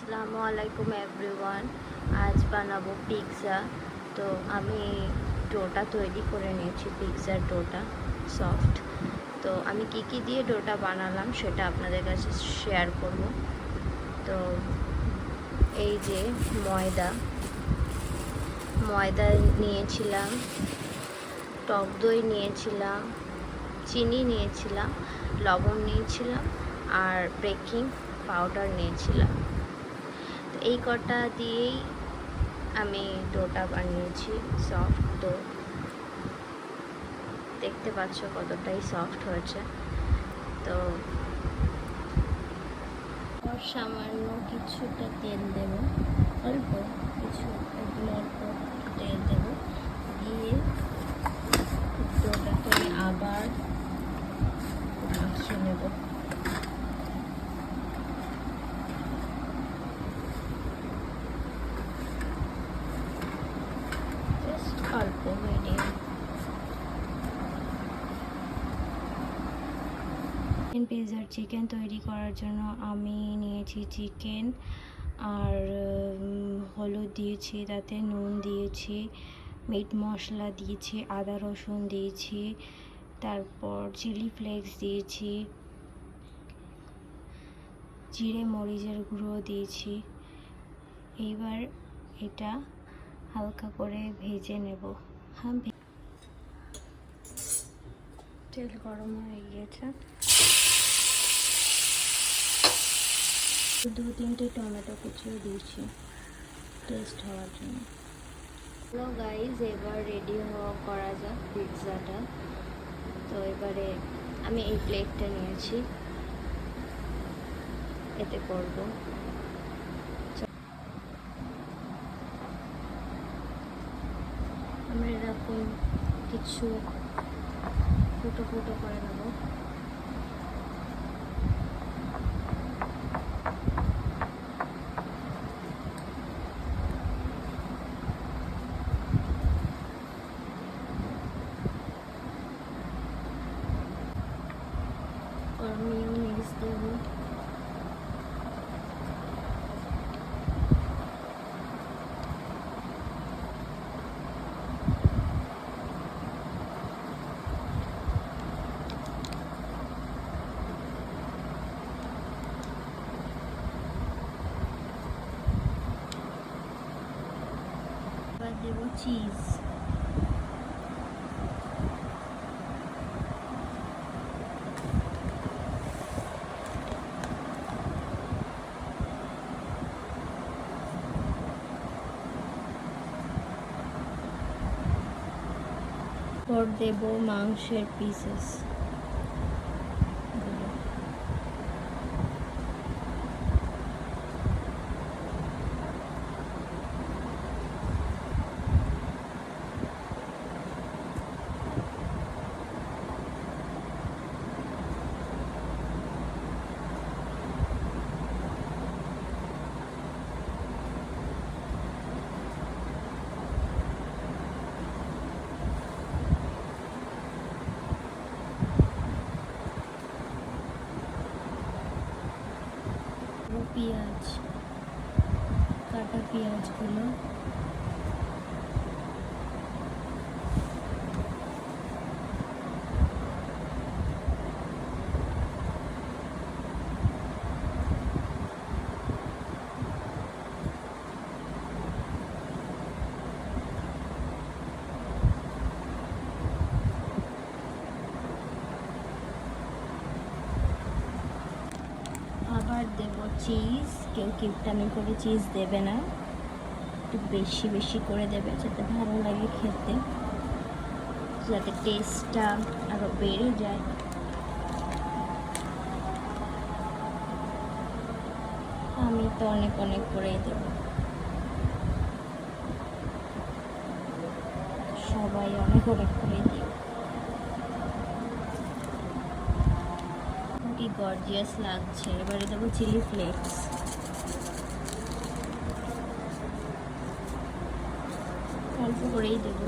আসসালামু আলাইকুম এভরিওয়ান। আজ বানাবো পিৎজা। তো আমি ডোটা তৈরি করে নিয়েছি, পিৎজার ডোটা সফট। তো আমি কি দিয়ে ডোটা বানালাম সেটা আপনাদের কাছে শেয়ার করব। তো এই যে ময়দা নিয়েছিলাম, টক দই নিয়েছিলাম, চিনি নিয়েছিলাম, লবণ নিয়েছিলাম আর বেকিং পাউডার নিয়েছিলাম। এই কটা দিয়েই আমি ডোটা বানিয়েছি, সফট ডো। দেখতে পাচ্ছ কতটাই সফট হয়েছে। তো সামান্য কিছুটা তেল দেব, অল্প কিছু, অল্প তেল দেব, দিয়ে ডোটাকে আমি আবার মাখিয়ে নেব। অল্প মিডিয়াম। পিৎজার চিকেন তৈরি করার জন্য আমি নিয়েছি চিকেন আর হলুদ দিয়েছি, তাতে নুন দিয়েছি, মিট মশলা দিয়েছি, আদা রসুন দিয়েছি, তারপর চিলি ফ্লেক্স দিয়েছি, জিরে মরিচের গুঁড়ো দিয়েছি। এইবার এটা হালকা করে ভেজে নেব। তেল গরম হয়ে গিয়েছে। 2-3টে টমেটো কুচিও দিয়েছি টেস্ট হওয়ার জন্য। হ্যালো গাইজ, এবার রেডি করা যাক পিৎজাটা। তো এবারে আমি এই প্লেটটা নিয়েছি, এতে করব। আমরা এরকম কিছু ফুটো ফুটো করে নেব। और मेयोनेज দেব। এবার দেব চিজ। और देव मांसेर पिसेस। পেঁয়াজ, কাটা পেঁয়াজগুলো আবার দেব চিজ। কেউ কিপটামি করে চিজ দেবে না, একটু বেশি বেশি করে দেবে যাতে ভালো লাগে খেতে, যাতে টেস্টটা আরও বেড়ে যায়। আমি তো অনেক অনেক করেই দেব, সবাই অনেক অনেক করেই দেব। কি গর্জিয়াস লাগছে। এবারে দেবো চিলি ফ্লেক্স। অল্প করেই দেবো।